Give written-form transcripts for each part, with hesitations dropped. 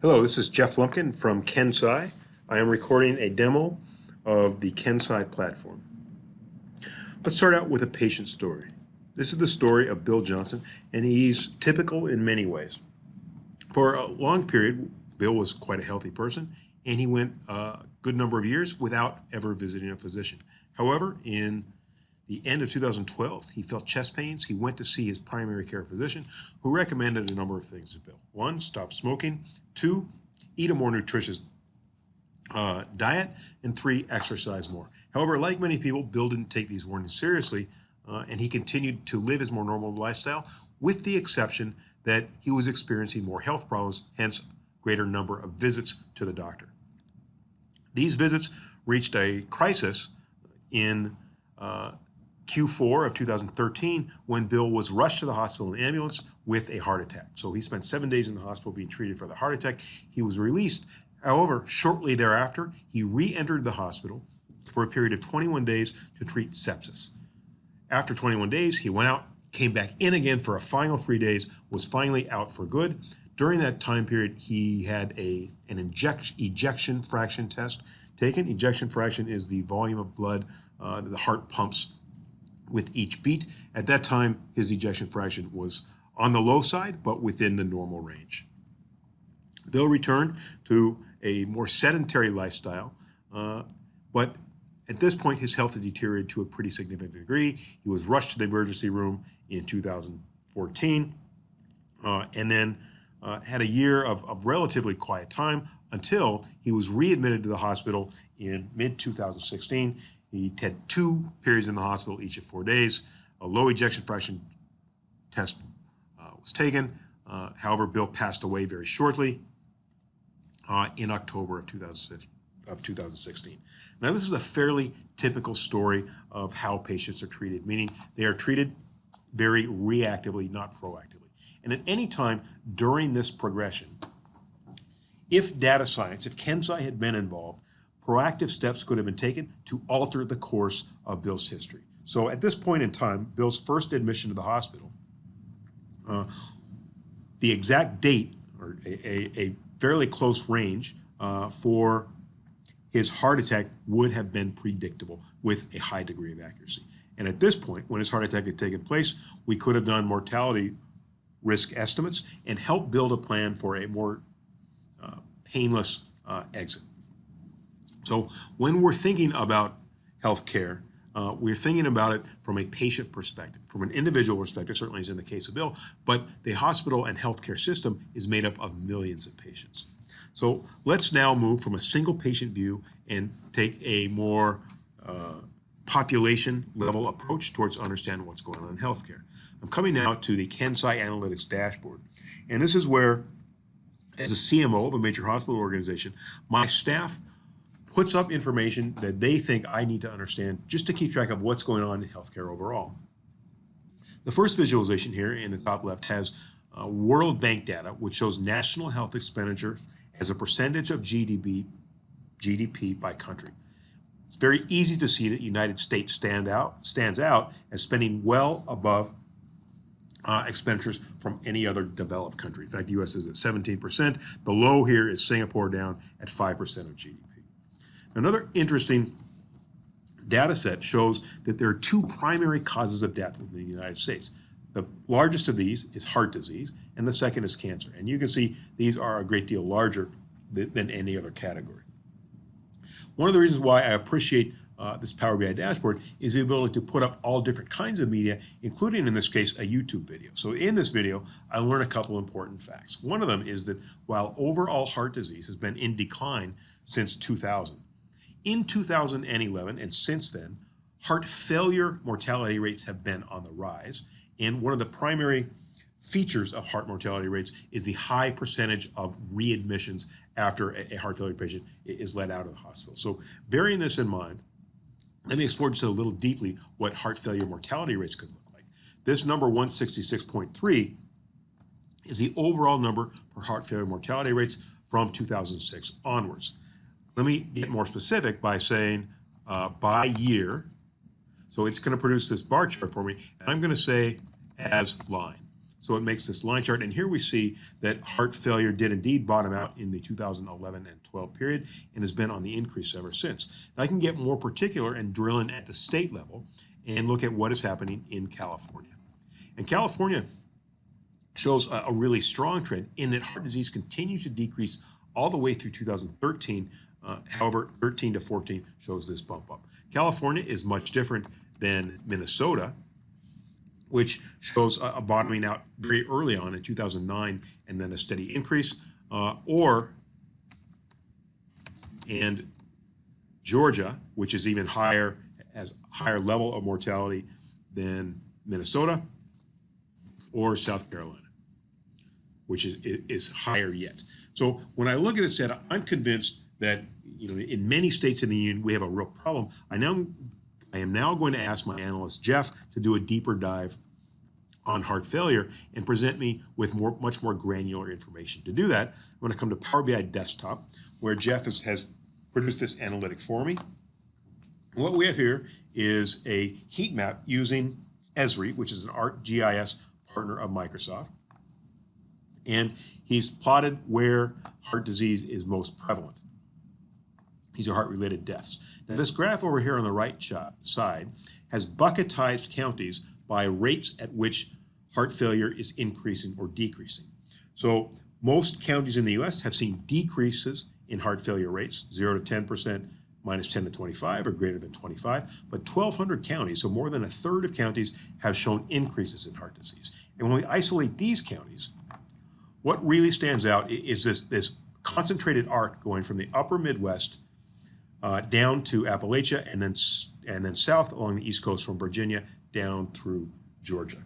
Hello, this is Jeff Lumpkin from KenSci. I am recording a demo of the KenSci platform. Let's start out with a patient story. This is the story of Bill Johnson, and he's typical in many ways. For a long period, Bill was quite a healthy person, and he went a good number of years without ever visiting a physician. However, in the end of 2012, he felt chest pains. He went to see his primary care physician, who recommended a number of things to Bill. One, stop smoking. Two, eat a more nutritious diet. And three, exercise more. However, like many people, Bill didn't take these warnings seriously, and he continued to live his more normal lifestyle, with the exception that he was experiencing more health problems, hence greater number of visits to the doctor. These visits reached a crisis in Q4 of 2013 when Bill was rushed to the hospital in an ambulance with a heart attack. So he spent 7 days in the hospital being treated for the heart attack. He was released. However, shortly thereafter, he re-entered the hospital for a period of 21 days to treat sepsis. After 21 days, he went out, came back in again for a final 3 days, was finally out for good. During that time period, he had an ejection fraction test taken. Ejection fraction is the volume of blood that the heart pumps with each beat. At that time, his ejection fraction was on the low side, but within the normal range. Bill returned to a more sedentary lifestyle, but at this point, his health had deteriorated to a pretty significant degree. He was rushed to the emergency room in 2014, and then had a year of relatively quiet time until he was readmitted to the hospital in mid-2016. He had 2 periods in the hospital, each of 4 days. A low ejection fraction test was taken. However, Bill passed away very shortly in October of 2016. Now, this is a fairly typical story of how patients are treated, meaning they are treated very reactively, not proactively. And at any time during this progression, if data science, if KenSci had been involved, proactive steps could have been taken to alter the course of Bill's history. So at this point in time, Bill's first admission to the hospital, the exact date, or a fairly close range for his heart attack would have been predictable with a high degree of accuracy. And at this point, when his heart attack had taken place, we could have done mortality risk estimates and helped build a plan for a more painless exit. So when we're thinking about healthcare, we're thinking about it from a patient perspective, from an individual perspective, certainly as in the case of Bill, but the hospital and healthcare system is made up of millions of patients. So let's now move from a single patient view and take a more population level approach towards understanding what's going on in healthcare. I'm coming now to the KenSci Analytics dashboard. And this is where, as a CMO of a major hospital organization, my staff puts up information that they think I need to understand just to keep track of what's going on in healthcare overall. The first visualization here in the top left has World Bank data, which shows national health expenditure as a percentage of GDP by country. It's very easy to see that the United States stands out as spending well above expenditures from any other developed country. In fact, the U.S. is at 17%. The low here is Singapore, down at 5% of GDP. Another interesting data set shows that there are 2 primary causes of death within the United States. The largest of these is heart disease, and the second is cancer. And you can see these are a great deal larger than any other category. One of the reasons why I appreciate this Power BI dashboard is the ability to put up all different kinds of media, including, in this case, a YouTube video. So in this video, I learned a couple important facts. One of them is that while overall heart disease has been in decline since 2000, in 2011 and since then, heart failure mortality rates have been on the rise. And one of the primary features of heart mortality rates is the high percentage of readmissions after a heart failure patient is let out of the hospital. So bearing this in mind, let me explore just a little deeply what heart failure mortality rates could look like. This number 166.3 is the overall number for heart failure mortality rates from 2006 onwards. Let me get more specific by saying by year. So it's going to produce this bar chart for me, and I'm going to say as line. So it makes this line chart. And here we see that heart failure did indeed bottom out in the 2011 and 12 period and has been on the increase ever since. Now I can get more particular and drill in at the state level and look at what is happening in California. And California shows a really strong trend in that heart disease continues to decrease all the way through 2013. However, 13 to 14 shows this bump up. California is much different than Minnesota, which shows a bottoming out very early on in 2009 and then a steady increase, and Georgia, which is even higher, has a higher level of mortality than Minnesota, or South Carolina, which is higher yet. So when I look at this data, I'm convinced that in many states in the union we have a real problem. I am now going to ask my analyst Jeff to do a deeper dive on heart failure and present me with much more granular information. To do that, I'm going to come to Power BI Desktop, where Jeff has produced this analytic for me. And what we have here is a heat map using Esri, which is an ArcGIS partner of Microsoft. And he's plotted where heart disease is most prevalent. These are heart-related deaths. Now, this graph over here on the right side has bucketized counties by rates at which heart failure is increasing or decreasing. So most counties in the U.S. have seen decreases in heart failure rates, 0 to 10%, minus 10 to 25, or greater than 25. But 1,200 counties, so more than a third of counties, have shown increases in heart disease. And when we isolate these counties, what really stands out is this concentrated arc going from the upper Midwest down to Appalachia and then south along the East Coast from Virginia down through Georgia.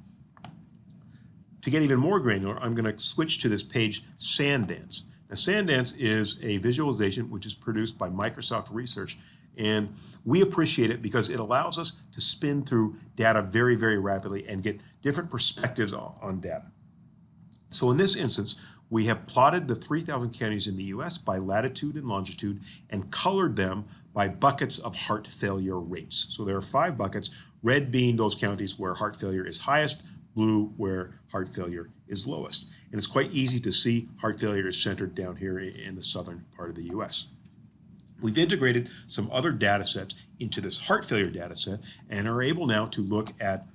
To get even more granular, I'm going to switch to this page, Sandance. Now, Sandance is a visualization which is produced by Microsoft Research, and we appreciate it because it allows us to spin through data very, very rapidly and get different perspectives on data. So in this instance, we have plotted the 3,000 counties in the U.S. by latitude and longitude and colored them by buckets of heart failure rates. So there are 5 buckets, red being those counties where heart failure is highest, blue where heart failure is lowest. And it's quite easy to see heart failure is centered down here in the southern part of the U.S. We've integrated some other data sets into this heart failure data set and are able now to look at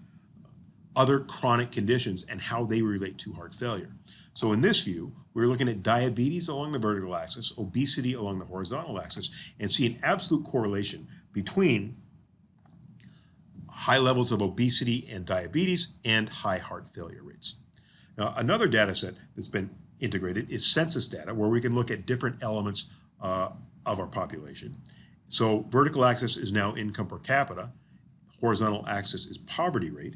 other chronic conditions and how they relate to heart failure. So in this view, we're looking at diabetes along the vertical axis, obesity along the horizontal axis, and see an absolute correlation between high levels of obesity and diabetes and high heart failure rates. Now, another data set that's been integrated is census data, where we can look at different elements of our population. So vertical axis is now income per capita, horizontal axis is poverty rate,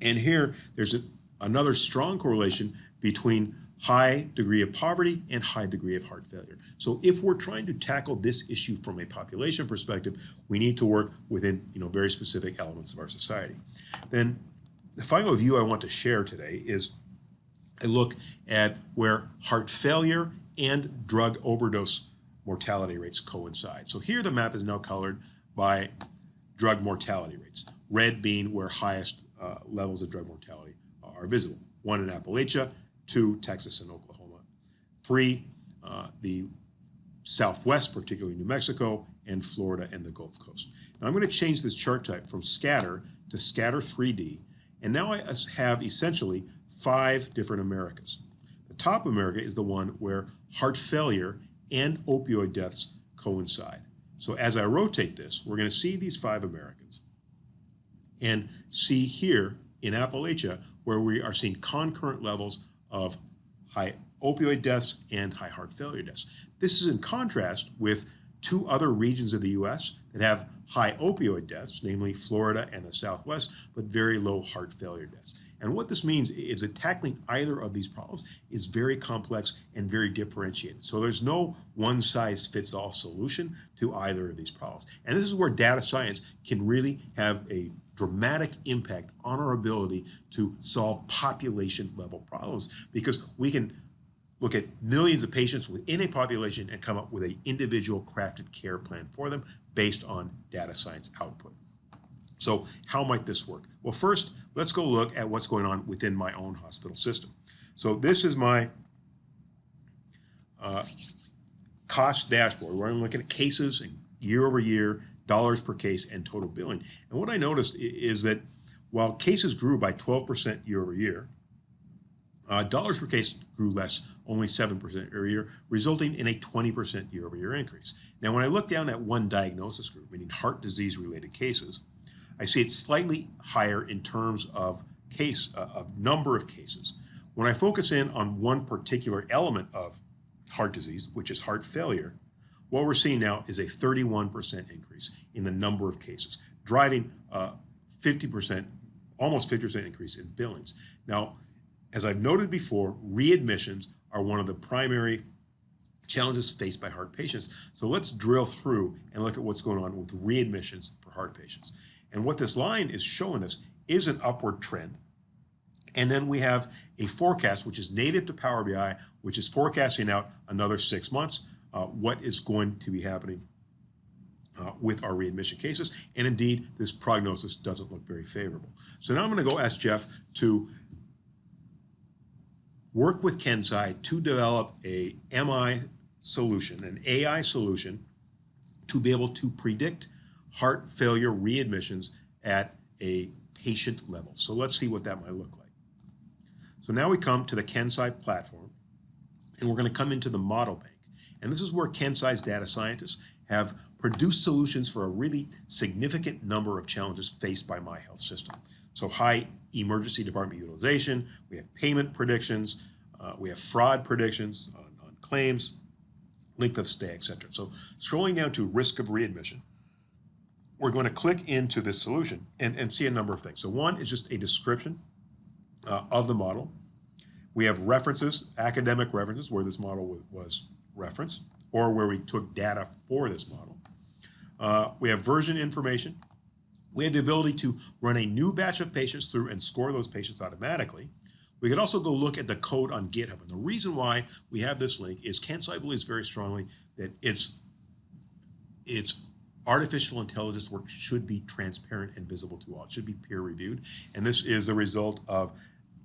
and here there's another strong correlation between high degree of poverty and high degree of heart failure. So if we're trying to tackle this issue from a population perspective, we need to work within very specific elements of our society. Then the final view I want to share today is a look at where heart failure and drug overdose mortality rates coincide. So here the map is now colored by drug mortality rates, red being where highest levels of drug mortality are visible. 1 in Appalachia, 2 Texas and Oklahoma, 3 the Southwest, particularly New Mexico, and Florida and the Gulf Coast. Now I'm going to change this chart type from scatter to scatter 3D, and now I have essentially 5 different Americas. The top America is the one where heart failure and opioid deaths coincide. So as I rotate this, we're going to see these 5 Americans and see here in Appalachia where we are seeing concurrent levels of high opioid deaths and high heart failure deaths. This is in contrast with 2 other regions of the U.S. that have high opioid deaths, namely Florida and the Southwest, but very low heart failure deaths. And what this means is that tackling either of these problems is very complex and very differentiated. So there's no one-size-fits-all solution to either of these problems. And this is where data science can really have a dramatic impact on our ability to solve population-level problems, because we can look at millions of patients within a population and come up with an individual crafted care plan for them based on data science output. So how might this work? Well, first, let's go look at what's going on within my own hospital system. So this is my cost dashboard where I'm looking at cases and year over year, dollars per case, and total billing. And what I noticed is that while cases grew by 12% year over year, dollars per case grew less, only 7% year over year, resulting in a 20% year over year increase. Now, when I look down at one diagnosis group, meaning heart disease related cases, I see it's slightly higher in terms of number of cases. When I focus in on one particular element of heart disease, which is heart failure, what we're seeing now is a 31% increase in the number of cases, driving 50%, almost 50% increase in billings. Now, as I've noted before, readmissions are one of the primary challenges faced by heart patients. So let's drill through and look at what's going on with readmissions for heart patients. And what this line is showing us is an upward trend. And then we have a forecast, which is native to Power BI, which is forecasting out another 6 months, what is going to be happening with our readmission cases. And indeed, this prognosis doesn't look very favorable. So now I'm going to go ask Jeff to work with KenSci to develop a MI solution, an AI solution, to be able to predict heart failure readmissions at a patient level. So let's see what that might look like. So now we come to the KenSci platform, and we're going to come into the model bank. And this is where KenSci's data scientists have produced solutions for a really significant number of challenges faced by my health system. So high emergency department utilization, we have payment predictions, we have fraud predictions on claims, length of stay, etc. So scrolling down to risk of readmission, we're going to click into this solution and see a number of things. So one is just a description of the model. We have references, academic references, where this model was referenced, or where we took data for this model. We have version information. We have the ability to run a new batch of patients through and score those patients automatically. We could also go look at the code on GitHub. And the reason why we have this link is KenSci believes very strongly that its artificial intelligence work should be transparent and visible to all. It should be peer reviewed. And this is the result of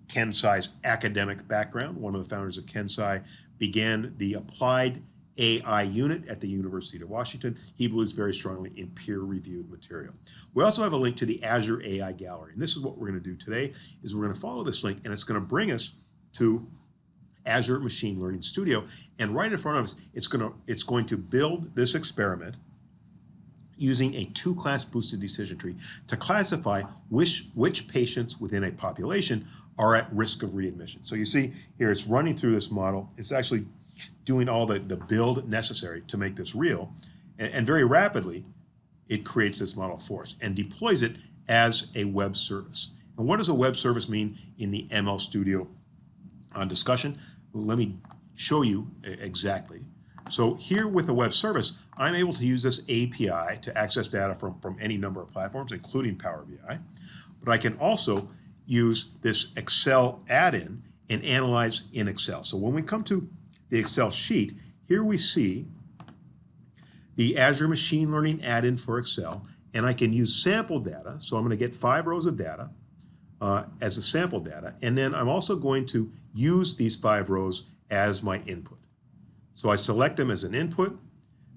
KenSci's academic background. One of the founders of KenSci began the applied AI unit at the University of Washington. He believes very strongly in peer-reviewed material. We also have a link to the Azure AI Gallery. And this is what we're going to do today, is we're going to follow this link, and it's going to bring us to Azure Machine Learning Studio. And right in front of us, it's going to build this experiment using a two-class boosted decision tree to classify which patients within a population are at risk of readmission. So you see here, it's running through this model. It's actually doing all the build necessary to make this real. And very rapidly, it creates this model for us and deploys it as a web service. And what does a web service mean in the ML Studio discussion? Well, let me show you exactly. So here with the web service, I'm able to use this API to access data from any number of platforms, including Power BI. But I can also use this Excel add-in and analyze in Excel. So when we come to the Excel sheet, here we see the Azure Machine Learning add-in for Excel, and I can use sample data. So I'm going to get 5 rows of data as the sample data, and then I'm also going to use these 5 rows as my input. So I select them as an input.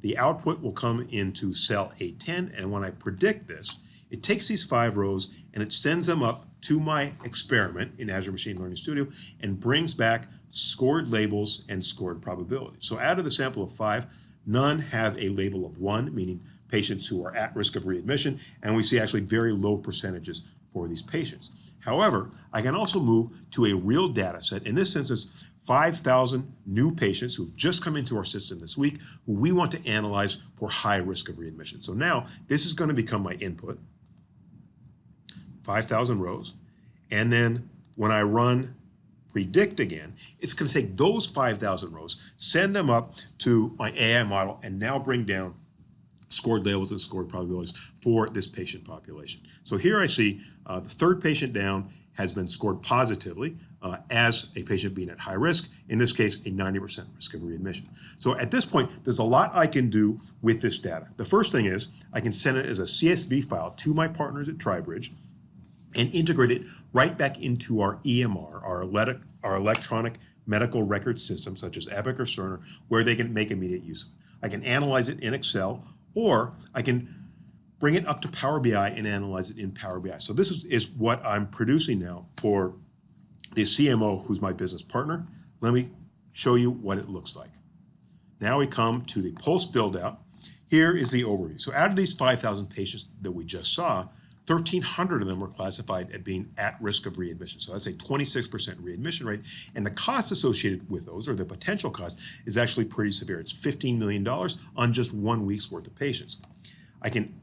The output will come into cell A10, and when I predict this, it takes these 5 rows and it sends them up to my experiment in Azure Machine Learning Studio and brings back scored labels and scored probabilities. So out of the sample of 5, none have a label of 1, meaning patients who are at risk of readmission, and we see actually very low percentages for these patients. However, I can also move to a real data set. In this instance, 5,000 new patients who've just come into our system this week who we want to analyze for high risk of readmission. So now this is going to become my input, 5,000 rows. And then when I run predict again, it's going to take those 5,000 rows, send them up to my AI model, and now bring down scored labels and scored probabilities for this patient population. So here I see the third patient down has been scored positively as a patient being at high risk, in this case, a 90% risk of readmission. So at this point, there's a lot I can do with this data. The first thing is I can send it as a CSV file to my partners at TriBridge and integrate it right back into our EMR, our electronic medical record system, such as Epic or Cerner, where they can make immediate use of it. I can analyze it in Excel, or I can bring it up to Power BI and analyze it in Power BI. So this is what I'm producing now for the CMO, who's my business partner. Let me show you what it looks like. Now we come to the Pulse build out. Here is the overview. So out of these 5,000 patients that we just saw, 1,300 of them were classified at being at risk of readmission. So that's a 26% readmission rate. And the cost associated with those, or the potential cost, is actually pretty severe. It's $15 million on just 1 week's worth of patients. I can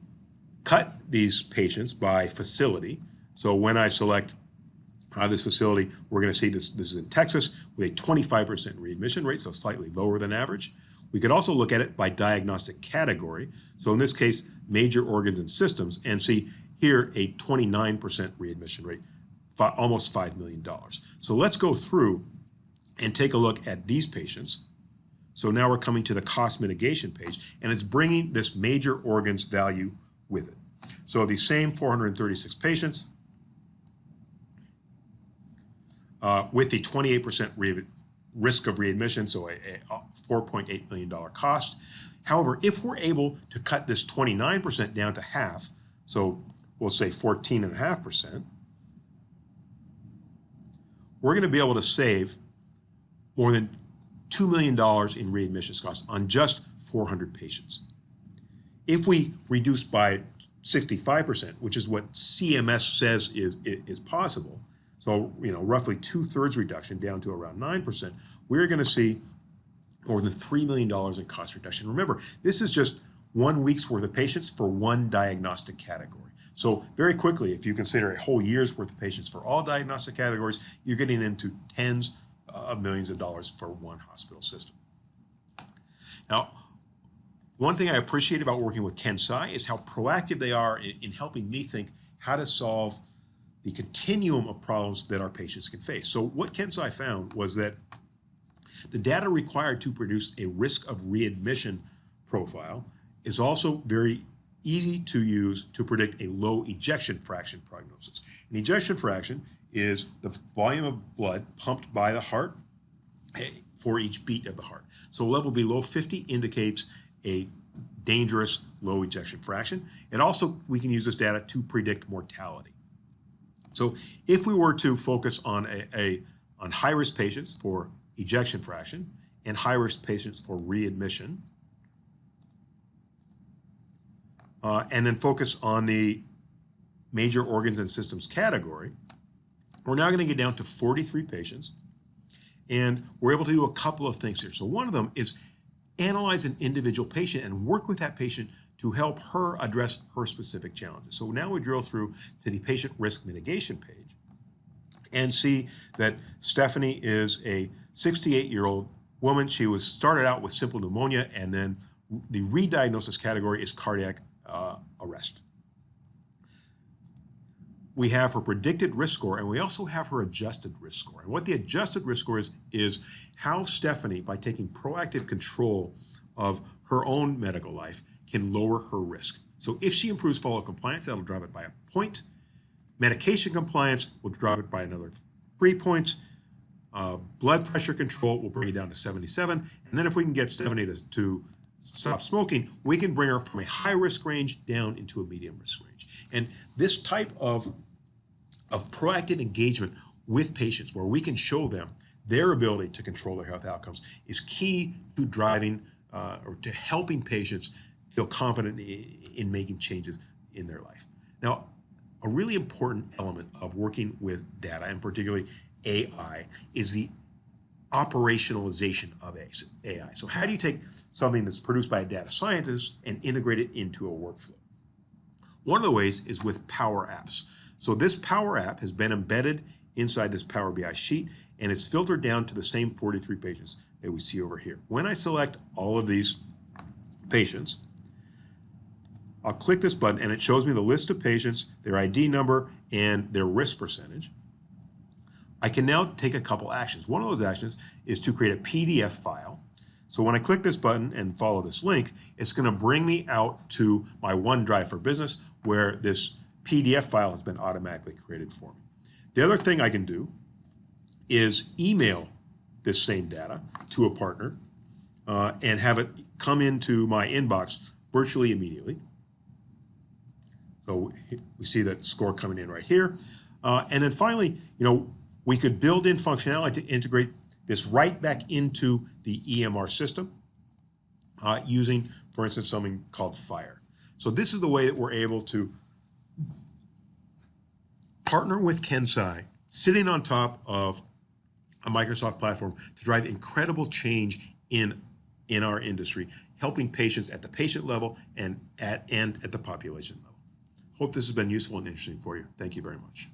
cut these patients by facility. So when I select this facility, we're going to see this is in Texas with a 25% readmission rate, so slightly lower than average. We could also look at it by diagnostic category. So in this case, major organs and systems, and see here a 29% readmission rate, almost $5 million. So let's go through and take a look at these patients. So now we're coming to the cost mitigation page, and it's bringing this major organs value with it. So these same 436 patients with the 28% risk of readmission, so a $4.8 million cost. However, if we're able to cut this 29% down to half, so we'll say 14.5%, we're going to be able to save more than $2 million in readmissions costs on just 400 patients. If we reduce by 65%, which is what CMS says is possible, so roughly 2/3 reduction down to around 9%, we're going to see more than $3 million in cost reduction. Remember, this is just 1 week's worth of patients for one diagnostic category. So very quickly, if you consider a whole year's worth of patients for all diagnostic categories, you're getting into tens of millions of dollars for one hospital system. Now, one thing I appreciate about working with KenSci is how proactive they are in helping me think how to solve the continuum of problems that our patients can face. So what KenSci found was that the data required to produce a risk of readmission profile is also very easy to use to predict a low ejection fraction prognosis. An ejection fraction is the volume of blood pumped by the heart for each beat of the heart. So a level below 50 indicates a dangerous low ejection fraction. And also we can use this data to predict mortality. So if we were to focus on on high-risk patients for ejection fraction and high-risk patients for readmission, and then focus on the major organs and systems category, we're now going to get down to 43 patients, and we're able to do a couple of things here. So one of them is analyze an individual patient and work with that patient to help her address her specific challenges. So now we drill through to the patient risk mitigation page and see that Stephanie is a 68-year-old woman. She was started out with simple pneumonia, and then the re-diagnosis category is cardiac arrest. We have her predicted risk score, and we also have her adjusted risk score. And what the adjusted risk score is how Stephanie, by taking proactive control of her own medical life, can lower her risk. So if she improves follow-up compliance, that'll drop it by a point. Medication compliance will drop it by another 3 points. Blood pressure control will bring it down to 77. And then if we can get Stephanie to stop smoking, we can bring her from a high-risk range down into a medium-risk range. And this type of proactive engagement with patients, where we can show them their ability to control their health outcomes, is key to driving or to helping patients feel confident in making changes in their life. Now, a really important element of working with data, and particularly AI, is the operationalization of AI. So how do you take something that's produced by a data scientist and integrate it into a workflow? One of the ways is with Power Apps. So this Power App has been embedded inside this Power BI sheet, and it's filtered down to the same 43 patients that we see over here. When I select all of these patients, I'll click this button and it shows me the list of patients, their ID number, and their risk percentage. I can now take a couple actions. One of those actions is to create a PDF file. So when I click this button and follow this link, it's going to bring me out to my OneDrive for Business where this PDF file has been automatically created for me. The other thing I can do is email this same data to a partner and have it come into my inbox virtually immediately. So we see that score coming in right here. And then finally, we could build in functionality to integrate this right back into the EMR system using, for instance, something called Fire. So this is the way that we're able to partner with KenSci, sitting on top of a Microsoft platform to drive incredible change in our industry, helping patients at the patient level and at the population level. Hope this has been useful and interesting for you. Thank you very much.